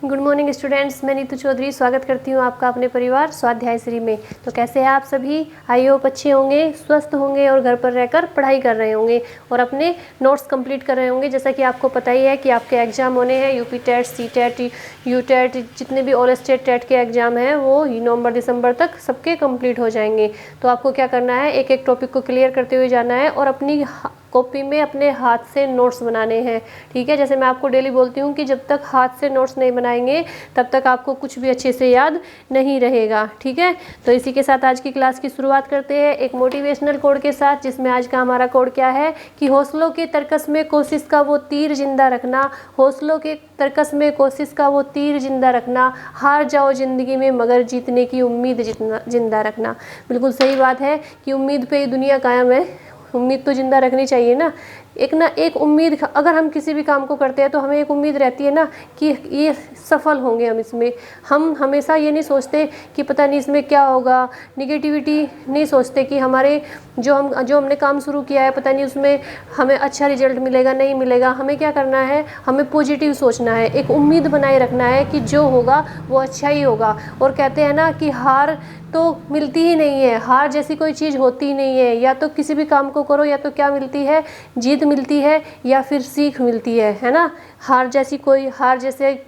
Good morning students, मैं नीतू चौधरी स्वागत करती हूँ आपका अपने परिवार स्वाध्याय श्री में। तो कैसे हैं आप सभी? आई होप अच्छे होंगे, स्वस्थ होंगे और घर पर रहकर पढ़ाई कर रहे होंगे और अपने नोट्स कंप्लीट कर रहे होंगे। जैसा कि आपको पता ही है कि आपके एग्ज़ाम होने हैं, UP TET, C TET, U TET, जितने भी ऑल स्टेट टेट के एग्ज़ाम हैं वो नवंबर दिसंबर तक सबके कंप्लीट हो जाएंगे। तो आपको क्या करना है, एक एक टॉपिक को क्लियर करते हुए जाना है और अपनी कॉपी में अपने हाथ से नोट्स बनाने हैं। ठीक है, जैसे मैं आपको डेली बोलती हूँ कि जब तक हाथ से नोट्स नहीं बनाएंगे तब तक आपको कुछ भी अच्छे से याद नहीं रहेगा। ठीक है, तो इसी के साथ आज की क्लास की शुरुआत करते हैं एक मोटिवेशनल कोड के साथ, जिसमें आज का हमारा कोड क्या है कि हौसलों के तर्कस में कोशिश का वो तीर जिंदा रखना, हौसलों के तर्कस में कोशिश का वो तीर जिंदा रखना, हार जाओ जिंदगी में मगर जीतने की उम्मीद जिंदा रखना। बिल्कुल सही बात है कि उम्मीद पे ही दुनिया कायम है, उम्मीद तो जिंदा रखनी चाहिए ना एक उम्मीद। अगर हम किसी भी काम को करते हैं तो हमें एक उम्मीद रहती है ना कि ये सफल होंगे हम इसमें। हम हमेशा ये नहीं सोचते कि पता नहीं इसमें क्या होगा, निगेटिविटी नहीं सोचते कि हमारे जो हमने काम शुरू किया है पता नहीं उसमें हमें अच्छा रिजल्ट मिलेगा नहीं मिलेगा। हमें क्या करना है, हमें पॉजिटिव सोचना है, एक उम्मीद बनाए रखना है कि जो होगा वो अच्छा ही होगा। और कहते हैं ना कि हार तो मिलती ही नहीं है, हार जैसी कोई चीज़ होती ही नहीं है। या तो किसी भी काम को करो या तो क्या मिलती है, जीत मिलती है या फिर सीख मिलती है ना। हार जैसे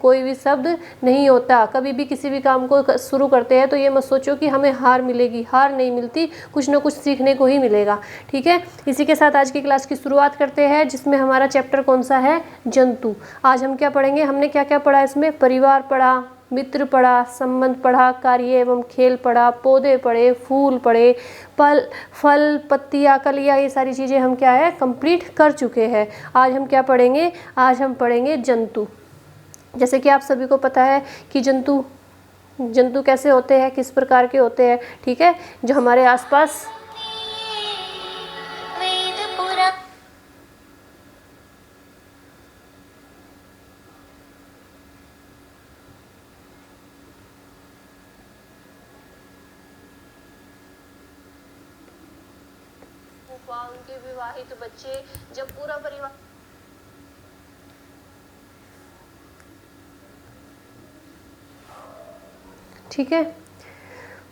कोई भी शब्द नहीं होता। कभी भी किसी भी काम को शुरू करते हैं तो ये मत सोचो कि हमें हार मिलेगी, हार नहीं मिलती, कुछ ना कुछ सीखने को ही मिलेगा। ठीक है, इसी के साथ आज की क्लास की शुरुआत करते हैं, जिसमें हमारा चैप्टर कौन सा है, जंतु। आज हम क्या पढ़ेंगे, हमने क्या क्या पढ़ा इसमें, परिवार पढ़ा, मित्र पढ़ा, संबंध पढ़ा, कार्य एवं खेल पढ़ा, पौधे पढ़े, फूल पढ़े, फल पत्तियाँ कलियाँ, ये सारी चीज़ें हम क्या है कंप्लीट कर चुके हैं। आज हम क्या पढ़ेंगे, आज हम पढ़ेंगे जंतु। जैसे कि आप सभी को पता है कि जंतु कैसे होते हैं, किस प्रकार के होते हैं। ठीक है, जो हमारे आसपास उनके विवाहित बच्चे, जब पूरा परिवार। ठीक है,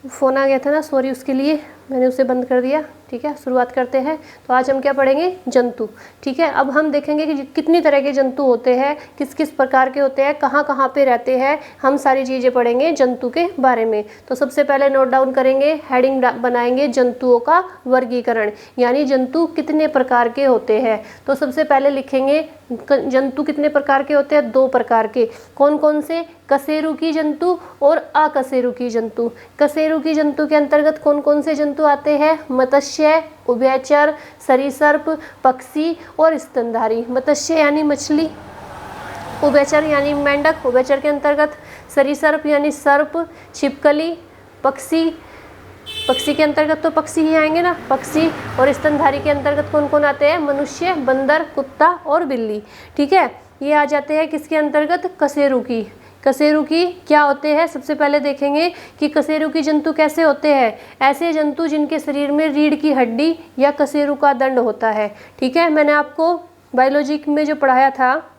फ़ोन आ गया था ना, सॉरी उसके लिए, मैंने उसे बंद कर दिया। ठीक है, शुरुआत करते हैं। तो आज हम क्या पढ़ेंगे, जंतु। ठीक है, अब हम देखेंगे कि कितनी तरह के जंतु होते हैं, किस किस प्रकार के होते हैं, कहाँ कहाँ पे रहते हैं, हम सारी चीज़ें पढ़ेंगे जंतु के बारे में। तो सबसे पहले नोट डाउन करेंगे, हेडिंग बनाएंगे जंतुओं का वर्गीकरण, यानी जंतु कितने प्रकार के होते हैं। तो सबसे पहले लिखेंगे जंतु कितने प्रकार के होते हैं, 2 प्रकार के। कौन कौन से, कशेरुकी जंतु और अकशेरुकी जंतु। कशेरुकी जंतु के अंतर्गत कौन कौन से जंतु आते हैं, मत्स्य, उभयचर, सरीसृप, पक्षी और स्तनधारी। मत्स्य यानी मछली, उभयचर यानी मेंढक, उभयचर के अंतर्गत, सरीसृप यानी सर्प, छिपकली, पक्षी के अंतर्गत तो पक्षी ही आएंगे ना, पक्षी। और स्तनधारी के अंतर्गत कौन कौन आते हैं, मनुष्य, बंदर, कुत्ता और बिल्ली। ठीक है, ये आ जाते हैं किसके अंतर्गत, कशेरुकी। कशेरुकी क्या होते हैं, सबसे पहले देखेंगे कि कशेरुकी जंतु कैसे होते हैं। ऐसे जंतु जिनके शरीर में रीढ़ की हड्डी या कशेरु का दंड होता है। ठीक है, मैंने आपको बायोलॉजी में जो पढ़ाया था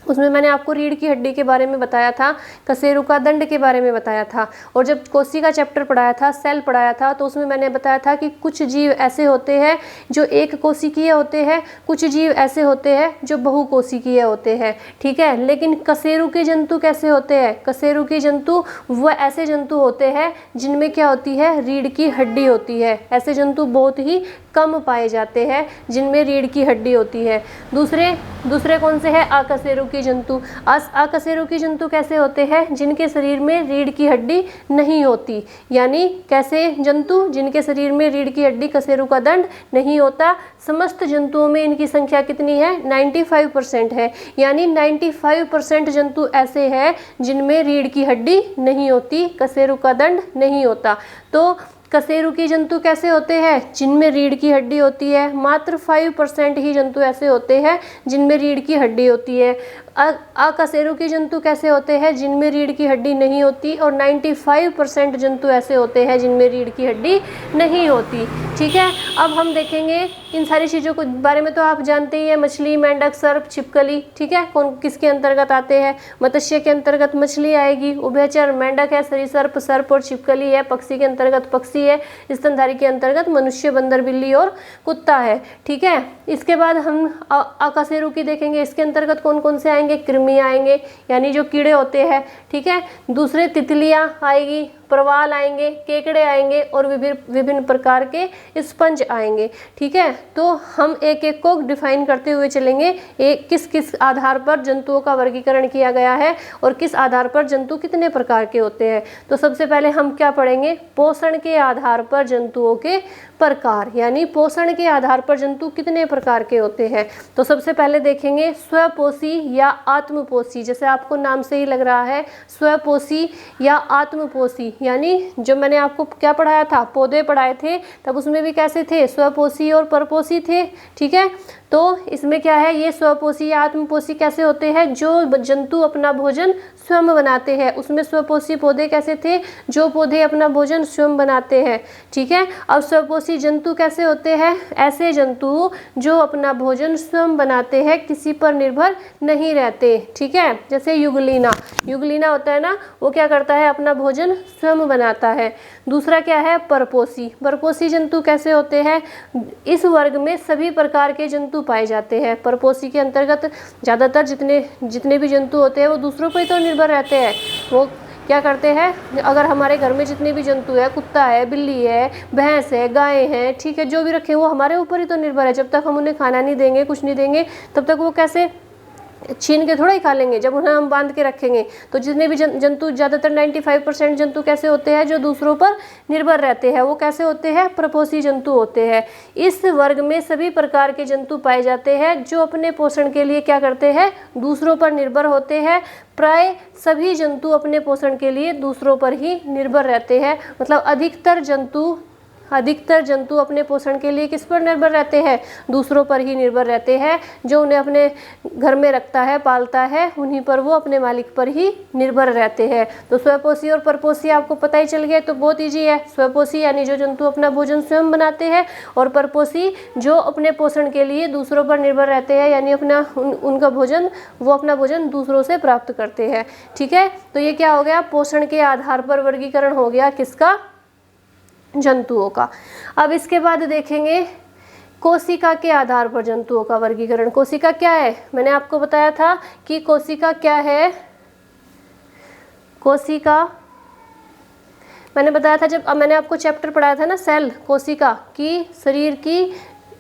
उसमें मैंने आपको रीढ़ की हड्डी के बारे में बताया था, कशेरु का दंड के बारे में बताया था। और जब कोशिका चैप्टर पढ़ाया था, सेल पढ़ाया था, तो उसमें मैंने बताया था कि कुछ जीव ऐसे होते हैं जो एक कोशिकीय होते हैं, कुछ जीव ऐसे होते हैं जो बहुकोशिकीय होते हैं। ठीक है, लेकिन कशेरु के जंतु कैसे होते हैं, कशेरु के जंतु वह ऐसे जंतु होते हैं जिनमें क्या होती है, रीढ़ की हड्डी होती है। ऐसे जंतु बहुत ही कम पाए जाते हैं जिनमें रीढ़ की हड्डी होती है। दूसरे कौन से हैं, अकशेरुकी जंतु। अकशेरुकी जंतु कैसे होते हैं, जिनके शरीर में रीढ़ की हड्डी नहीं होती। यानी कैसे जंतु, जिनके शरीर में रीढ़ की हड्डी, कशेरु का दंड नहीं होता। समस्त जंतुओं में इनकी संख्या कितनी है, 95% है। यानी 95% जंतु ऐसे हैं जिनमें रीढ़ की हड्डी नहीं होती, कशेरु का दंड नहीं होता। तो कशेरुकी जंतु कैसे होते हैं? जिनमें रीढ़ की हड्डी होती है। मात्र 5% ही जंतु ऐसे होते हैं जिनमें रीढ़ की हड्डी होती है। अकशेरुकी जंतु कैसे होते हैं? जिनमें रीढ़ की हड्डी नहीं होती। और 95% जंतु ऐसे होते हैं जिनमें रीढ़ की हड्डी नहीं होती। ठीक है, अब हम देखेंगे इन सारी चीज़ों को बारे में तो आप जानते ही हैं। मछली, मेंढक, सर्प, छिपकली। ठीक है, कौन किसके अंतर्गत आते हैं? मत्स्य के अंतर्गत मछली आएगी। उभयचर मेंढक है, सरीसृप सर्प और छिपकली है। पक्षी के अंतर्गत पक्षी है। स्तनधारी के अंतर्गत मनुष्य, बंदर, बिल्ली और कुत्ता है। ठीक है, इसके बाद हम अकशेरुकी देखेंगे। इसके अंतर्गत कौन कौन से आएंगे? कृमि आएंगे, यानी जो कीड़े होते हैं। ठीक है, दूसरे तितलियां आएगी, प्रवाल आएंगे, केकड़े आएंगे और विभिन्न प्रकार के स्पंज आएंगे। ठीक है, तो हम एक एक को डिफाइन करते हुए चलेंगे, एक किस किस आधार पर जंतुओं का वर्गीकरण किया गया है और किस आधार पर जंतु कितने प्रकार के होते हैं। तो सबसे पहले हम क्या पढ़ेंगे? पोषण के आधार पर जंतुओं के प्रकार, यानी पोषण के आधार पर जंतु कितने प्रकार के होते हैं। तो सबसे पहले देखेंगे स्वपोषी या आत्मपोषी। जैसे आपको नाम से ही लग रहा है, स्वपोषी या आत्मपोषी, यानी जो मैंने आपको क्या पढ़ाया था, पौधे पढ़ाए थे, तब उसमें भी कैसे थे? स्वपोषी और परपोषी थे। ठीक है, तो इसमें क्या है, ये स्वपोषी या आत्मपोषी कैसे होते हैं? जो जंतु अपना भोजन स्वयं बनाते हैं। उसमें स्वपोषी पौधे कैसे थे? जो पौधे अपना भोजन स्वयं बनाते हैं। ठीक है, अब स्वपोषी जंतु कैसे होते हैं? ऐसे जंतु जो अपना भोजन स्वयं बनाते हैं, किसी पर निर्भर नहीं रहते। ठीक है, जैसे युगलीना, युगलीना होता है ना, वो क्या करता है? अपना भोजन स्वयं बनाता है। दूसरा क्या है? परपोषी। परपोषी जंतु कैसे होते हैं? इस वर्ग में सभी प्रकार के जंतु पाए जाते हैं। परपोषी के अंतर्गत ज़्यादातर जितने भी जंतु होते हैं वो दूसरों पर ही तो निर्भर रहते हैं। वो क्या करते हैं? अगर हमारे घर में जितने भी जंतु है, कुत्ता है, बिल्ली है, भैंस है, गाय है, ठीक है, जो भी रखे वो हमारे ऊपर ही तो निर्भर है। जब तक हम उन्हें खाना नहीं देंगे, कुछ नहीं देंगे, तब तक वो कैसे छीन के थोड़ा ही खा लेंगे। जब उन्हें हम बांध के रखेंगे, तो जितने भी जंतु, ज़्यादातर 95% जंतु कैसे होते हैं? जो दूसरों पर निर्भर रहते हैं। वो कैसे होते हैं? परपोषी जंतु होते हैं। इस वर्ग में सभी प्रकार के जंतु पाए जाते हैं जो अपने पोषण के लिए क्या करते हैं? दूसरों पर निर्भर होते हैं। प्राय सभी जंतु अपने पोषण के लिए दूसरों पर ही निर्भर रहते हैं। मतलब अधिकतर जंतु अपने पोषण के लिए किस पर निर्भर रहते हैं? दूसरों पर ही निर्भर रहते हैं। जो उन्हें अपने घर में रखता है, पालता है, उन्हीं पर वो अपने मालिक पर ही निर्भर रहते हैं। तो स्वपोषी और परपोषी आपको पता ही चल गया, तो बहुत ईजी है। स्वपोषी यानी जो जंतु अपना भोजन स्वयं बनाते हैं, और परपोषी जो अपने पोषण के लिए दूसरों पर निर्भर रहते हैं, यानी वो अपना भोजन दूसरों से प्राप्त करते हैं। ठीक है, तो ये क्या हो गया? पोषण के आधार पर वर्गीकरण हो गया किसका? जंतुओं का। अब इसके बाद देखेंगे कोशिका के आधार पर जंतुओं का वर्गीकरण। कोशिका क्या है? मैंने आपको बताया था कि कोशिका क्या है। कोशिका मैंने बताया था, जब मैंने आपको चैप्टर पढ़ाया था ना, सेल, कोशिका की शरीर की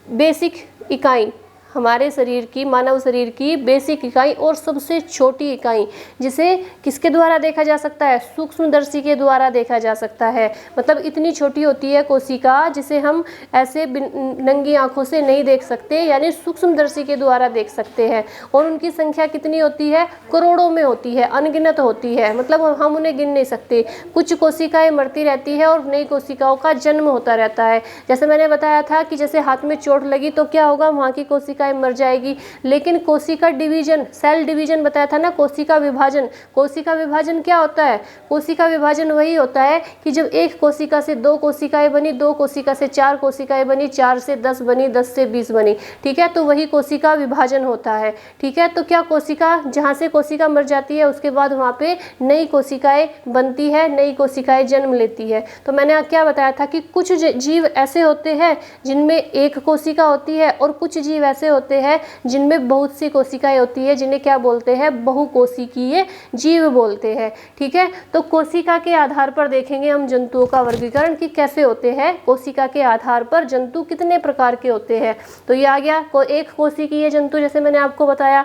बेसिक इकाई, हमारे शरीर की, मानव शरीर की बेसिक इकाई और सबसे छोटी इकाई, जिसे किसके द्वारा देखा जा सकता है? सूक्ष्मदर्शी के द्वारा देखा जा सकता है। मतलब इतनी छोटी होती है कोशिका, जिसे हम ऐसे नंगी आंखों से नहीं देख सकते, यानी सूक्ष्मदर्शी के द्वारा देख सकते हैं। और उनकी संख्या कितनी होती है? करोड़ों में होती है, अनगिनत होती है। मतलब हम उन्हें गिन नहीं सकते। कुछ कोशिकाएं मरती रहती है और नई कोशिकाओं का जन्म होता रहता है। जैसे मैंने बताया था कि जैसे हाथ में चोट लगी तो क्या होगा? वहाँ की कोशिका मर जाएगी। लेकिन कोशिका डिवीजन, सेल डिवीजन बताया था ना, कोशिका विभाजन। कोशिका विभाजन क्या होता है? कोशिका विभाजन वही होता है कि जब एक कोशिका से 2 कोशिकाएं बनी, 2 कोशिका से 4 कोशिकाएं बनी, 4 से 10 बनी, 10 से 20 बनी। ठीक है, तो वही कोशिका विभाजन होता है। ठीक है, तो क्या कोशिका, जहाँ से कोशिका मर जाती है उसके बाद वहाँ पे नई कोशिकाएं बनती है, नई कोशिकाएं जन्म लेती है। तो मैंने क्या बताया था कि कुछ जीव ऐसे होते हैं जिनमें एक कोशिका होती है, और कुछ जीव ऐसे होते हैं जिनमें बहुत सी कोशिकाएं होती है, जिन्हें क्या बोलते हैं? बहुकोशिकीय जीव बोलते हैं। ठीक है, तो कोशिका के आधार पर देखेंगे हम जंतुओं का वर्गीकरण कि कैसे होते हैं। कोशिका के आधार पर जंतु कितने प्रकार के होते हैं। तो ये आ गया एक कोशिकीय जंतु, जैसे मैंने आपको बताया।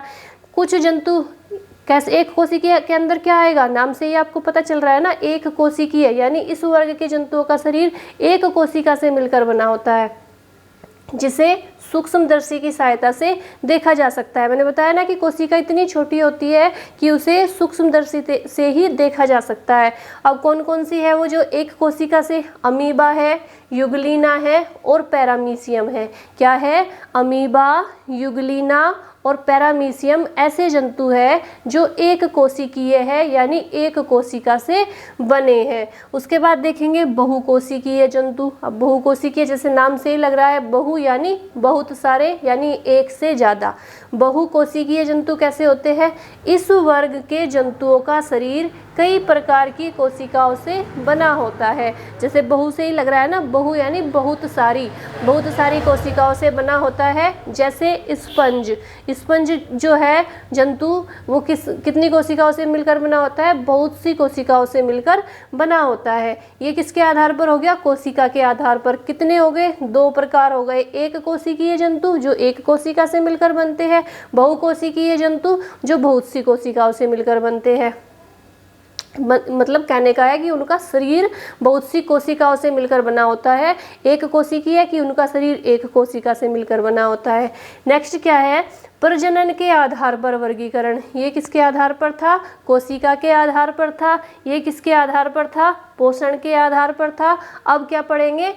कुछ जंतु कैसे, एक कोशिकीय के अंदर क्या आएगा? नाम से ही आपको पता चल रहा है ना, एक कोशिकीय, यानी इस वर्ग के जंतुओं का शरीर एक कोशिका से मिलकर बना होता है, जिसे सूक्ष्मदर्शी की सहायता से देखा जा सकता है। मैंने बताया ना कि कोशिका इतनी छोटी होती है कि उसे सूक्ष्मदर्शी से ही देखा जा सकता है। अब कौन कौन सी है वो जो एक कोशिका से? अमीबा है, युगलिना है और पैरामीशियम है। क्या है? अमीबा, युगलिना और पैरामीशियम ऐसे जंतु है जो एक कोशिकीय है, यानी एक कोशिका से बने हैं। उसके बाद देखेंगे बहुकोशिकीय जंतु। अब बहुकोशिकीय जैसे नाम से ही लग रहा है, बहु यानी बहुत सारे, यानी एक से ज़्यादा। बहुकोशिकीय जंतु कैसे होते हैं? इस वर्ग के जंतुओं का शरीर कई प्रकार की कोशिकाओं से बना होता है। जैसे बहु से ही लग रहा है ना, बहु यानी बहुत सारी कोशिकाओं से बना होता है। जैसे स्पंज जो है जंतु, वो कितनी कोशिकाओं से मिलकर बना होता है? बहुत सी कोशिकाओं से मिलकर बना होता है। ये किसके आधार पर हो गया? कोशिका के आधार पर। कितने हो गए? 2 प्रकार हो गए। एक कोशिकीय जंतु जो एक कोशिका से मिलकर बनते हैं, बहुकोशिकीय जंतु जो बहुत सी कोशिकाओं से मिलकर बनते हैं। मतलब कहने का है कि उनका शरीर बहुत सी कोशिकाओं से मिलकर बना होता है। एक कोशिकीय कि उनका शरीर एक कोशिका से मिलकर बना होता है। नेक्स्ट क्या है? प्रजनन के आधार पर वर्गीकरण। ये किसके आधार पर था? कोशिका के आधार पर था। ये किसके आधार पर था? पोषण के आधार पर था। अब क्या पढ़ेंगे?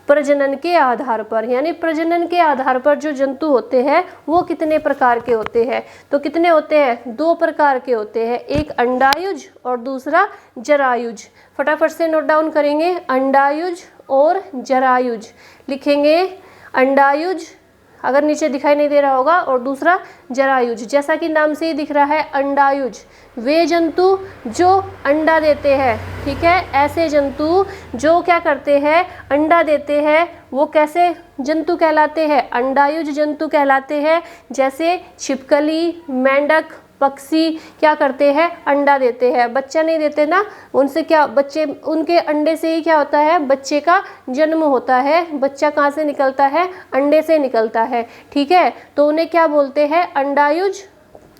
प्रजनन के आधार पर, यानी प्रजनन के आधार पर जो जंतु होते हैं वो कितने प्रकार के होते हैं? तो कितने होते हैं? 2 प्रकार के होते हैं, एक अंडायुज और दूसरा जरायुज। फटाफट से नोट डाउन करेंगे, अंडायुज और जरायुज लिखेंगे। अंडायुज अगर नीचे दिखाई नहीं दे रहा होगा, और दूसरा जरायुज। जैसा कि नाम से ही दिख रहा है, अंडायुज वे जंतु जो अंडा देते हैं। ठीक है, ऐसे जंतु जो क्या करते हैं? अंडा देते हैं। वो कैसे जंतु कहलाते हैं? अंडायुज जंतु कहलाते हैं। जैसे छिपकली, मेंढक, पक्षी क्या करते हैं? अंडा देते हैं, बच्चा नहीं देते ना। उनसे क्या बच्चे, उनके अंडे से ही क्या होता है? बच्चे का जन्म होता है। बच्चा कहाँ से निकलता है? अंडे से निकलता है। ठीक है, तो उन्हें क्या बोलते हैं? अंडायुज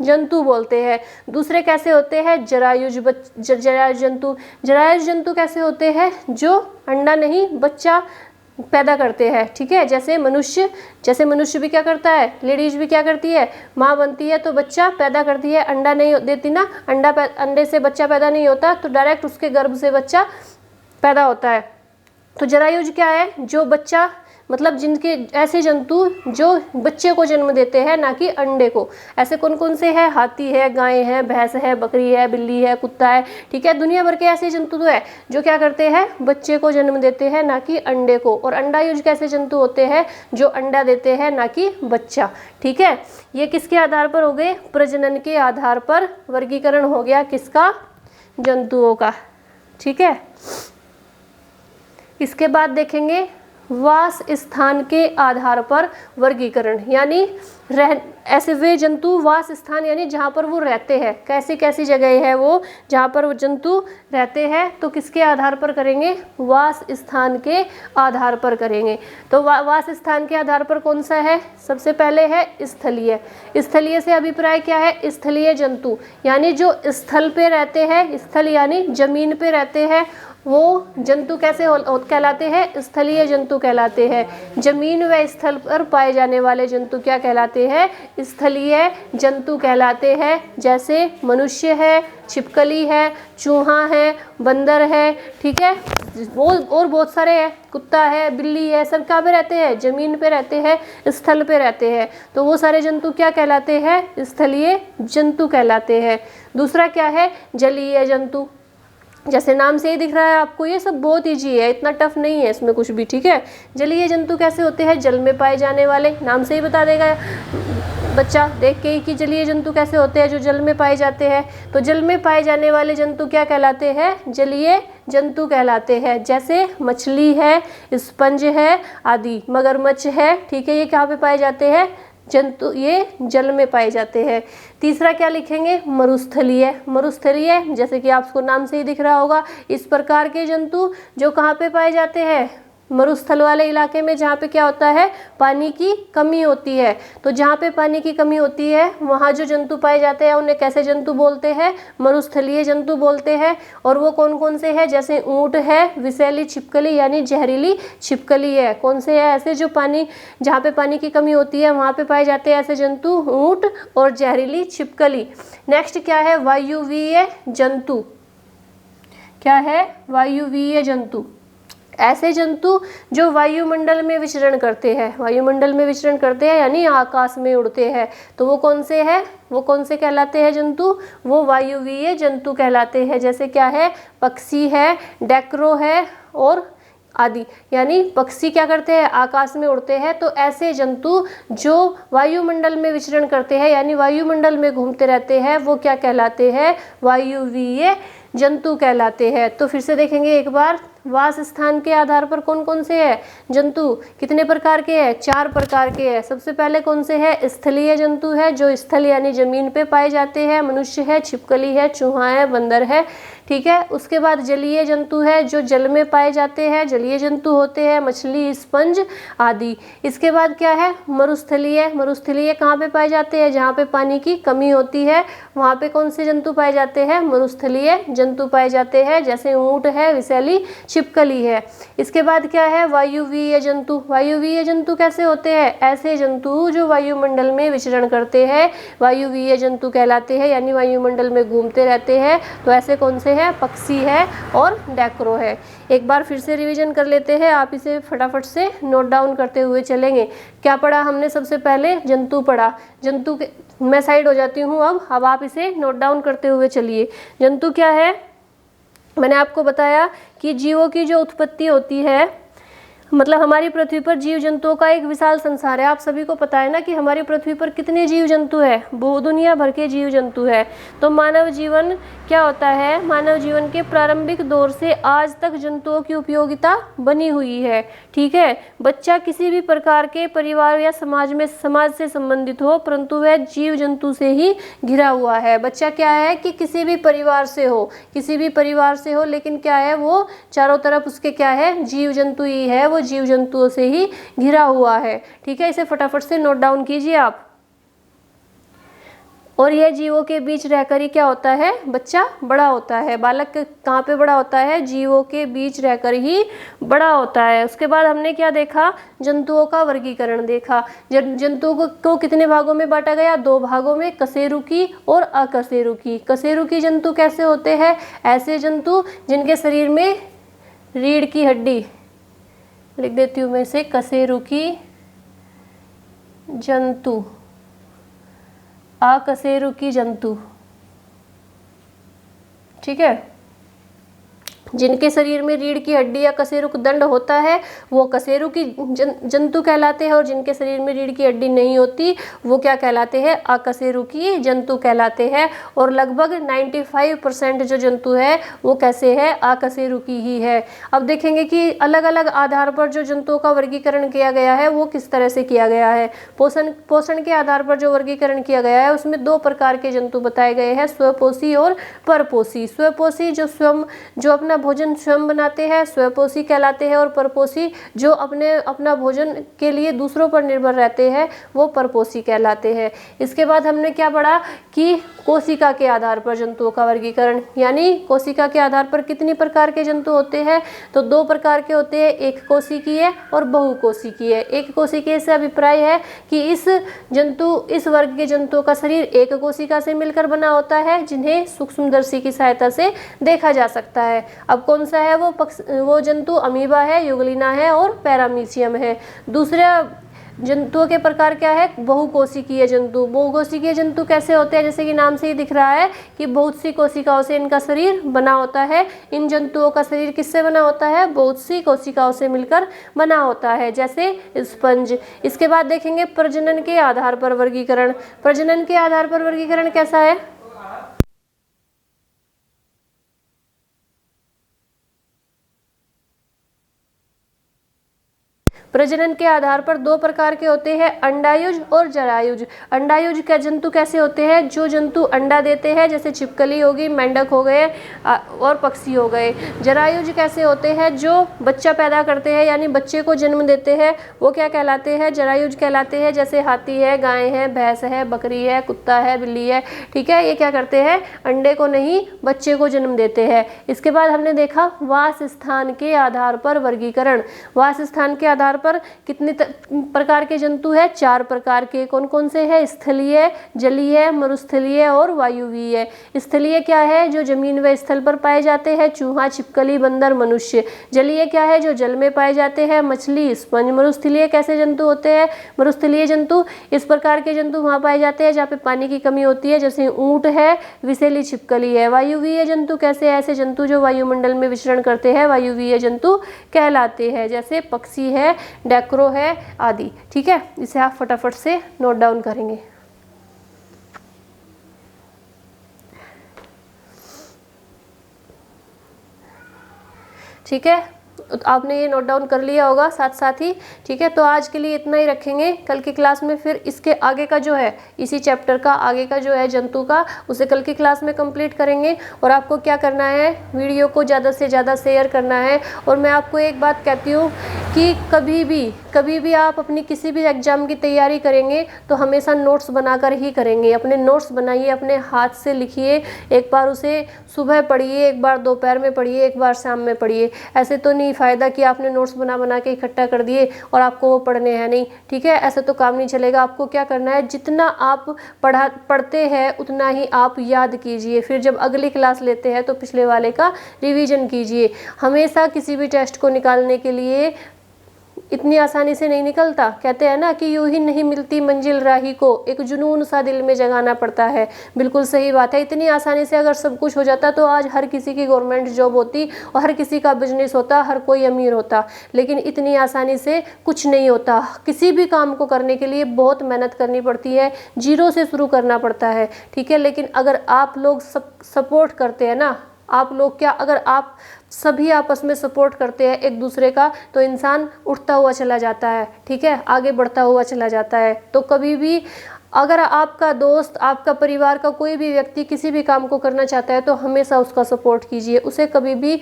जंतु बोलते हैं। दूसरे कैसे होते हैं? जरायुज जंतु। जरायुज जंतु कैसे होते हैं? जो अंडा नहीं बच्चा पैदा करते हैं। ठीक है, जैसे मनुष्य भी क्या करता है? लेडीज भी क्या करती है? माँ बनती है तो बच्चा पैदा करती है, अंडा नहीं देती ना। अंडे से बच्चा पैदा नहीं होता, तो डायरेक्ट उसके गर्भ से बच्चा पैदा होता है। तो जरायुज क्या है? जो बच्चा, मतलब जिनके ऐसे जंतु जो बच्चे को जन्म देते हैं, ना कि अंडे को। ऐसे कौन कौन से हैं? हाथी है, गाय है, भैंस है, बकरी है, बिल्ली है, कुत्ता है। ठीक है, दुनिया भर के ऐसे जंतु तो है जो क्या करते हैं? बच्चे को जन्म देते हैं, ना कि अंडे को। और अंडायुज कैसे जंतु होते हैं? जो अंडा देते हैं, ना कि बच्चा। ठीक है, ये किसके आधार पर हो गए? प्रजनन के आधार पर वर्गीकरण हो गया किसका? जंतुओं का। ठीक है, इसके बाद देखेंगे वास स्थान के आधार पर वर्गीकरण। यानी ऐसे वे जंतु, वास स्थान यानी जहाँ पर वो रहते हैं, कैसी कैसी जगह है वो जहाँ पर वो जंतु रहते हैं, तो किसके आधार पर करेंगे? वास स्थान के आधार पर करेंगे। तो वास स्थान के आधार पर कौन सा है? सबसे पहले है स्थलीय। स्थलीय से अभिप्राय क्या है? स्थलीय जंतु यानी जो स्थल पे रहते हैं, स्थल यानी जमीन पे रहते हैं, वो जंतु कैसे कहलाते हैं? स्थलीय जंतु कहलाते हैं। जमीन व स्थल पर पाए जाने वाले जंतु क्या कहलाते हैं? स्थलीय जंतु कहलाते हैं। जैसे मनुष्य है, छिपकली है, चूहा है, बंदर है। ठीक है, और बहुत सारे हैं, कुत्ता है, बिल्ली है, सब कहाँ पे रहते हैं? जमीन पे रहते हैं, स्थल पे रहते हैं। तो वो सारे जंतु क्या कहलाते हैं? स्थलीय जंतु कहलाते हैं। दूसरा क्या है? जलीय जंतु। जैसे नाम से ही दिख रहा है आपको, ये सब बहुत ईजी है, इतना टफ नहीं है इसमें कुछ भी। ठीक है, जलीय जंतु कैसे होते हैं? जल में पाए जाने वाले। नाम से ही बता देगा बच्चा देख के ही कि जलीय जंतु कैसे होते हैं, जो जल में पाए जाते हैं। तो जल में पाए जाने वाले जंतु क्या कहलाते हैं? जलीय जंतु कहलाते हैं। जैसे मछली है, स्पंज है आदि, मगरमच्छ है। ठीक है, ये कहाँ पे पाए जाते हैं? जंतु, ये जल में पाए जाते हैं। तीसरा क्या लिखेंगे? मरुस्थलीय। मरुस्थलीय जैसे कि आपको नाम से ही दिख रहा होगा, इस प्रकार के जंतु जो कहाँ पे पाए जाते हैं? मरुस्थल वाले इलाके में जहाँ पे क्या होता है, पानी की कमी होती है। तो जहाँ पे पानी की कमी होती है वहाँ जो जंतु पाए जाते हैं उन्हें कैसे जंतु बोलते हैं, मरुस्थलीय जंतु बोलते हैं। और वो कौन कौन से हैं, जैसे ऊँट है, विषैली छिपकली यानी जहरीली छिपकली है। कौन से है ऐसे जो पानी, जहाँ पे पानी की कमी होती है वहाँ पे पाए जाते हैं ऐसे जंतु, ऊँट और जहरीली छिपकली। नेक्स्ट क्या है, वायुवीय जंतु। क्या है, वायुवीय जंतु, ऐसे जंतु जो वायुमंडल में विचरण करते हैं, वायुमंडल में विचरण करते हैं यानी आकाश में उड़ते हैं। तो वो कौन से हैं, वो कौन से कहलाते हैं जंतु, वो वायुवीय जंतु कहलाते हैं। जैसे क्या है, पक्षी है, डैक्रो है और आदि। यानी पक्षी क्या करते हैं, आकाश में उड़ते हैं। तो ऐसे जंतु जो वायुमंडल में विचरण करते हैं यानी वायुमंडल में घूमते रहते हैं वो क्या कहलाते हैं, वायुवीय जंतु कहलाते हैं। तो फिर से देखेंगे एक बार, वास स्थान के आधार पर कौन कौन से है जंतु, कितने प्रकार के हैं, 4 प्रकार के हैं। सबसे पहले कौन से है, स्थलीय जंतु है जो स्थल यानी जमीन पे पाए जाते हैं, मनुष्य है, छिपकली है, चूहा है, बंदर है, ठीक है। उसके बाद जलीय जंतु है जो जल में पाए जाते हैं, जलीय जंतु होते हैं, मछली, स्पंज आदि। इसके बाद क्या है, मरुस्थलीय। मरुस्थलीय कहाँ पे पाए जाते हैं, जहाँ पे पानी की कमी होती है वहाँ पे कौन से जंतु पाए जाते हैं, मरुस्थलीय जंतु पाए जाते हैं, जैसे ऊँट है, विषैली छिपकली है। इसके बाद क्या है, वायुवीय जंतु। वायुवीय जंतु कैसे होते हैं, ऐसे जंतु जो वायुमंडल में विचरण करते हैं वायुवीय जंतु कहलाते हैं, यानी वायुमंडल में घूमते रहते हैं। तो ऐसे कौन से हैं, पक्षी है और डैक्रो है। एक बार फिर से रिवीजन कर लेते हैं, आप इसे फटाफट से नोट डाउन करते हुए चलेंगे। क्या पढ़ा हमने, सबसे पहले जंतु पढ़ा, जंतु के मैं साइड हो जाती हूँ अब आप इसे नोट डाउन करते हुए चलिए। जंतु क्या है, मैंने आपको बताया कि जीवों की जो उत्पत्ति होती है, मतलब हमारी पृथ्वी पर जीव जंतुओं का एक विशाल संसार है। आप सभी को पता है ना कि हमारी पृथ्वी पर कितने जीव जंतु है, दुनिया भर के जीव जंतु है। तो मानव जीवन क्या होता है, मानव जीवन के प्रारंभिक दौर से आज तक जंतुओं की उपयोगिता बनी हुई है, ठीक है। बच्चा किसी भी प्रकार के परिवार या समाज से संबंधित हो, परंतु वह जीव जंतु से ही घिरा हुआ है। बच्चा क्या है कि किसी भी परिवार से हो, लेकिन क्या है, वो चारों तरफ उसके क्या है, जीव जंतु ही है, वो जीव जंतुओं से ही घिरा हुआ है, ठीक है। इसे फटाफट से नोट डाउन कीजिए आप। और यह जीवों के बीच रहकर ही क्या होता है, बच्चा बड़ा होता है। बालक कहाँ पे बड़ा होता है, जीवों के बीच रहकर ही बड़ा होता है। उसके बाद हमने क्या देखा, जंतुओं का वर्गीकरण देखा। जंतुओं को कितने भागों में बांटा गया, 2 भागों में, कशेरुकी और अकशेरुकी। कशेरुकी जंतु कैसे होते हैं, ऐसे जंतु जिनके शरीर में रीढ़ की हड्डी, लिख देती हूँ मैं इसे, कशेरुकी जंतु, अकशेरुकी जंतु, ठीक है। जिनके शरीर में रीढ़ की हड्डी या कशेरुक दंड होता है वो कशेरुकी जंतु कहलाते हैं, और जिनके शरीर में रीढ़ की हड्डी नहीं होती वो क्या कहलाते हैं, अकशेरुकी जंतु कहलाते हैं। और लगभग 95% जो जंतु है वो कैसे है, अकशेरुकी ही है। अब देखेंगे कि अलग अलग आधार पर जो जंतुओं का वर्गीकरण किया गया है वो किस तरह से किया गया है। पोषण के आधार पर जो वर्गीकरण किया गया है उसमें 2 प्रकार के जंतु बताए गए हैं, स्वपोषी और परपोषी। स्वपोषी जो अपना भोजन स्वयं बनाते हैं, स्वपोषी कहलाते हैं, और परपोषी जो अपना भोजन के लिए दूसरों पर निर्भर रहते हैं वो परपोषी कहलाते हैं। इसके बाद हमने क्या पढ़ा कि कोशिका के आधार पर जंतुओं का वर्गीकरण, यानी कोशिका के आधार पर कितनी प्रकार के जंतु होते हैं, तो 2 प्रकार के होते हैं, एक कोशिकीय और बहुकोशिकीय। एक कोशिकीय से अभिप्राय है कि इस वर्ग के जंतुओं का शरीर एक कोशिका से मिलकर बना होता है, जिन्हें सूक्ष्मदर्शी की सहायता से देखा जा सकता है। अब कौन सा है वो जंतु, अमीबा है, युगलिना है और पैरामीशियम है। दूसरा जंतुओं के प्रकार क्या है, बहुकोशिकीय जंतु। बहुकोशिकीय जंतु कैसे होते हैं, जैसे कि नाम से ही दिख रहा है कि बहुत सी कोशिकाओं से इनका शरीर बना होता है। इन जंतुओं का शरीर किससे बना होता है, बहुत सी कोशिकाओं से मिलकर बना होता है, जैसे स्पंज। इसके बाद देखेंगे प्रजनन के आधार पर वर्गीकरण। प्रजनन के आधार पर वर्गीकरण कैसा है, प्रजनन के आधार पर दो प्रकार के होते हैं, अंडायुज और जरायुज। अंडायुज के जंतु कैसे होते हैं? जो जंतु अंडा देते हैं, जैसे छिपकली होगी, मेंढक हो गए और पक्षी हो गए। जरायुज कैसे होते हैं? जो बच्चा पैदा करते हैं यानी बच्चे को जन्म देते हैं, वो क्या कहलाते हैं? जरायुज कहलाते हैं। जैसे हाथी है, गाय है, भैंस है, बकरी है, कुत्ता है, बिल्ली है, ठीक है। ये क्या करते हैं? अंडे को नहीं, बच्चे को जन्म देते हैं। इसके बाद हमने देखा वास स्थान के आधार पर वर्गीकरण। वास स्थान के आधार पर कितने प्रकार के जंतु है? 4 प्रकार के। कौन कौन से हैं? स्थलीय, जलीय, मरुस्थलीय और वायुवीय। स्थलीय क्या है? जो जमीन व स्थल पर पाए जाते हैं, चूहा, छिपकली, बंदर, मनुष्य। जलीय क्या है? जो जल में पाए जाते हैं, मछली, स्पंज। मरुस्थलीय कैसे जंतु होते हैं? मरुस्थलीय जंतु इस प्रकार के जंतु वहाँ पाए जाते हैं जहाँ पे पानी की कमी होती है, जैसे ऊंट है, विषैली छिपकली है। वायुवीय जंतु कैसे? ऐसे जंतु जो वायुमंडल में विचरण करते हैं वायुवीय जंतु कहलाते हैं, जैसे पक्षी है, डैक्रो है आदि, ठीक है। इसे आप फटाफट से नोट डाउन करेंगे। ठीक है, तो आपने ये नोट डाउन कर लिया होगा साथ साथ ही, ठीक है। तो आज के लिए इतना ही रखेंगे। कल की क्लास में फिर इसके आगे का जो है, इसी चैप्टर का आगे का जो है जंतु का, उसे कल की क्लास में कंप्लीट करेंगे। और आपको क्या करना है? वीडियो को ज़्यादा से ज़्यादा शेयर करना है। और मैं आपको एक बात कहती हूँ कि कभी भी आप अपनी किसी भी एग्ज़ाम की तैयारी करेंगे तो हमेशा नोट्स बनाकर ही करेंगे। अपने नोट्स बनाइए, अपने हाथ से लिखिए। एक बार उसे सुबह पढ़िए, एक बार दोपहर में पढ़िए, एक बार शाम में पढ़िए। ऐसे तो नहीं फ़ायदा कि आपने नोट्स बना के इकट्ठा कर दिए और आपको वो पढ़ने हैं नहीं, ठीक है। ऐसे तो काम नहीं चलेगा। आपको क्या करना है? जितना आप पढ़ते हैं उतना ही आप याद कीजिए। फिर जब अगली क्लास लेते हैं तो पिछले वाले का रिवीजन कीजिए। हमेशा किसी भी टेस्ट को निकालने के लिए इतनी आसानी से नहीं निकलता। कहते हैं ना कि यूं ही नहीं मिलती मंजिल राही को, एक जुनून सा दिल में जगाना पड़ता है। बिल्कुल सही बात है। इतनी आसानी से अगर सब कुछ हो जाता तो आज हर किसी की गवर्नमेंट जॉब होती और हर किसी का बिजनेस होता, हर कोई अमीर होता। लेकिन इतनी आसानी से कुछ नहीं होता। किसी भी काम को करने के लिए बहुत मेहनत करनी पड़ती है, जीरो से शुरू करना पड़ता है, ठीक है। लेकिन अगर आप लोग सपोर्ट करते हैं ना, आप लोग क्या, अगर आप सभी आपस में सपोर्ट करते हैं एक दूसरे का, तो इंसान उठता हुआ चला जाता है, ठीक है, आगे बढ़ता हुआ चला जाता है। तो कभी भी अगर आपका दोस्त, आपका परिवार का कोई भी व्यक्ति किसी भी काम को करना चाहता है तो हमेशा उसका सपोर्ट कीजिए। उसे कभी भी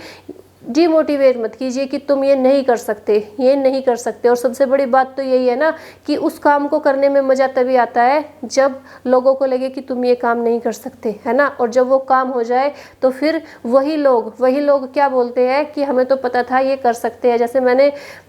डिमोटिवेट मत कीजिए कि तुम ये नहीं कर सकते, ये नहीं कर सकते। और सबसे बड़ी बात तो यही है ना कि उस काम को करने में मज़ा तभी आता है जब लोगों को लगे कि तुम ये काम नहीं कर सकते, है ना। और जब वो काम हो जाए तो फिर वही लोग क्या बोलते हैं कि हमें तो पता था ये कर सकते हैं।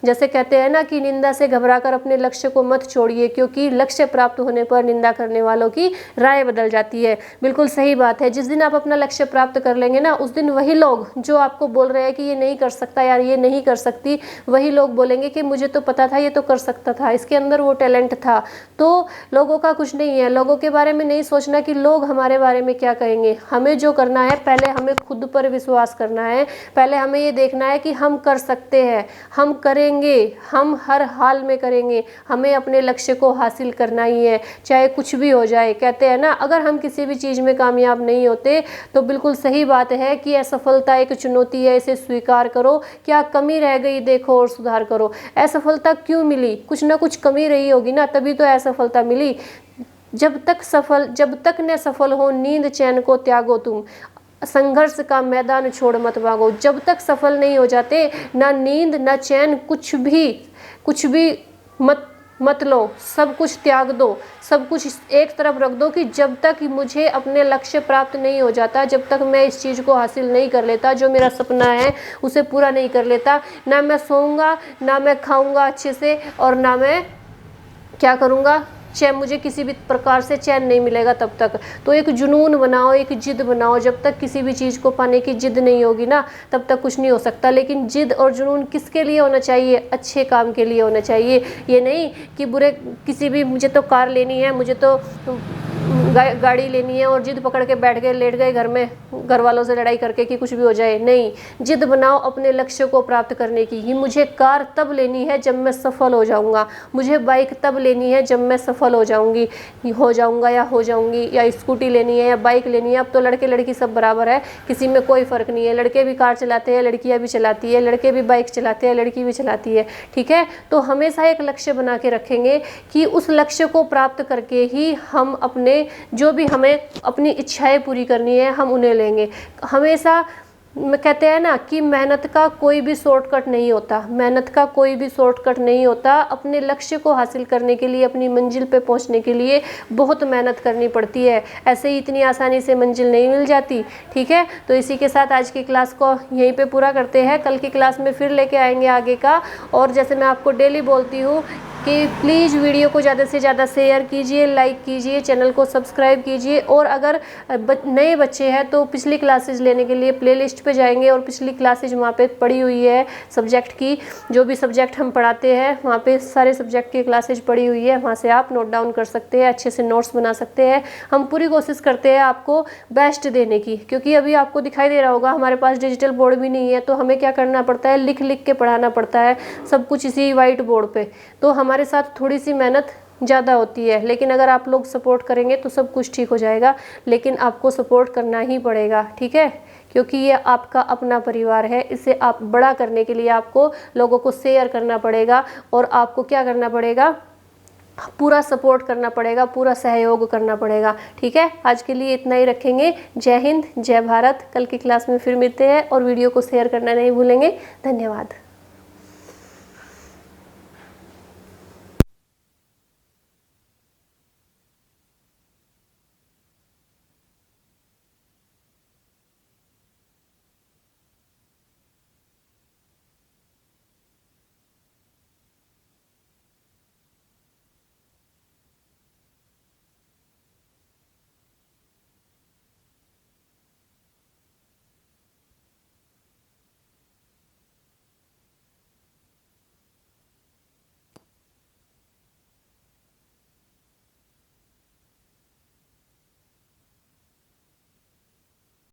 जैसे कहते हैं ना कि निंदा से घबराकर अपने लक्ष्य को मत छोड़िए, क्योंकि लक्ष्य प्राप्त होने पर निंदा करने वालों की राय बदल जाती है। बिल्कुल सही बात है। जिस दिन आप अपना लक्ष्य प्राप्त कर लेंगे ना, उस दिन वही लोग जो आपको बोल रहे हैं कि ये नहीं कर सकता यार, ये नहीं कर सकती, वही लोग बोलेंगे कि मुझे तो पता था ये तो कर सकता था, इसके अंदर वो टैलेंट था। तो लोगों का कुछ नहीं है। लोगों के बारे में नहीं सोचना कि लोग हमारे बारे में क्या कहेंगे। हमें जो करना है, पहले हमें खुद पर विश्वास करना है। पहले हमें ये देखना है कि हम कर सकते हैं, हम करेंगे, हम हर हाल में करेंगे। हमें अपने लक्ष्य को हासिल करना ही है, चाहे कुछ भी हो जाए। कहते हैं ना, अगर हम किसी भी चीज़ में कामयाब नहीं होते तो बिल्कुल सही बात है कि असफलता एक चुनौती है, इसे स्वीकार करो। क्या कमी रह गई देखो और सुधार करो। असफलता क्यों मिली? कुछ ना कुछ कमी रही होगी ना, तभी तो असफलता मिली। जब तक न सफल हो नींद चैन को त्यागो तुम, संघर्ष का मैदान छोड़ मत भागो। जब तक सफल नहीं हो जाते, ना नींद ना चैन, कुछ भी मत लो, सब कुछ त्याग दो, सब कुछ एक तरफ रख दो कि जब तक मुझे अपने लक्ष्य प्राप्त नहीं हो जाता, जब तक मैं इस चीज़ को हासिल नहीं कर लेता, जो मेरा सपना है उसे पूरा नहीं कर लेता, ना मैं सोऊंगा, ना मैं खाऊंगा अच्छे से, और ना मैं क्या करूँगा, मुझे किसी भी प्रकार से चैन नहीं मिलेगा तब तक। तो एक जुनून बनाओ, एक जिद बनाओ। जब तक किसी भी चीज़ को पाने की जिद नहीं होगी ना, तब तक कुछ नहीं हो सकता। लेकिन जिद और जुनून किसके लिए होना चाहिए? अच्छे काम के लिए होना चाहिए। ये नहीं कि बुरे, किसी भी, मुझे तो कार लेनी है, मुझे तो गाड़ी लेनी है और जिद पकड़ के बैठ गए, लेट गए घर में, घर वालों से लड़ाई करके कि कुछ भी हो जाए। नहीं, जिद बनाओ अपने लक्ष्य को प्राप्त करने की कि मुझे कार तब लेनी है जब मैं सफल हो जाऊंगा, मुझे बाइक तब लेनी है जब मैं सफल हो जाऊंगी, हो जाऊंगा या हो जाऊंगी, या स्कूटी लेनी है या बाइक लेनी है। अब तो लड़के लड़की सब बराबर है, किसी में कोई फ़र्क नहीं है। लड़के भी कार चलाते हैं, लड़कियां भी चलाती है, लड़के भी बाइक चलाते हैं, लड़की भी चलाती है। ठीक है, तो हमेशा एक लक्ष्य बना के रखेंगे कि उस लक्ष्य को प्राप्त करके ही हम अपने जो भी हमें अपनी इच्छाएं पूरी करनी है हम उन्हें लेंगे। हमेशा कहते हैं ना कि मेहनत का कोई भी शॉर्टकट नहीं होता, मेहनत का कोई भी शॉर्टकट नहीं होता। अपने लक्ष्य को हासिल करने के लिए, अपनी मंजिल पे पहुंचने के लिए बहुत मेहनत करनी पड़ती है, ऐसे ही इतनी आसानी से मंजिल नहीं मिल जाती। ठीक है, तो इसी के साथ आज की क्लास को यहीं पे पूरा करते हैं। कल की क्लास में फिर लेके आएंगे आगे का। और जैसे मैं आपको डेली बोलती हूँ कि प्लीज़ वीडियो को ज़्यादा से ज़्यादा शेयर कीजिए, लाइक कीजिए, चैनल को सब्सक्राइब कीजिए। और अगर नए बच्चे हैं तो पिछली क्लासेस लेने के लिए प्लेलिस्ट पे जाएंगे और पिछली क्लासेज वहाँ पे पड़ी हुई है सब्जेक्ट की, जो भी सब्जेक्ट हम पढ़ाते हैं वहाँ पे सारे सब्जेक्ट की क्लासेज पड़ी हुई है, वहाँ से आप नोट डाउन कर सकते हैं, अच्छे से नोट्स बना सकते हैं। हम पूरी कोशिश करते हैं आपको बेस्ट देने की, क्योंकि अभी आपको दिखाई दे रहा होगा हमारे पास डिजिटल बोर्ड भी नहीं है, तो हमें क्या करना पड़ता है, लिख लिख के पढ़ाना पड़ता है सब कुछ इसी वाइट बोर्ड पे। तो हमारे साथ थोड़ी सी मेहनत ज़्यादा होती है, लेकिन अगर आप लोग सपोर्ट करेंगे तो सब कुछ ठीक हो जाएगा। लेकिन आपको सपोर्ट करना ही पड़ेगा, ठीक है, क्योंकि ये आपका अपना परिवार है। इसे आप बड़ा करने के लिए आपको लोगों को शेयर करना पड़ेगा और आपको क्या करना पड़ेगा, पूरा सपोर्ट करना पड़ेगा, पूरा सहयोग करना पड़ेगा। ठीक है, आज के लिए इतना ही रखेंगे। जय हिंद, जय भारत। कल की क्लास में फिर मिलते हैं और वीडियो को शेयर करना नहीं भूलेंगे। धन्यवाद।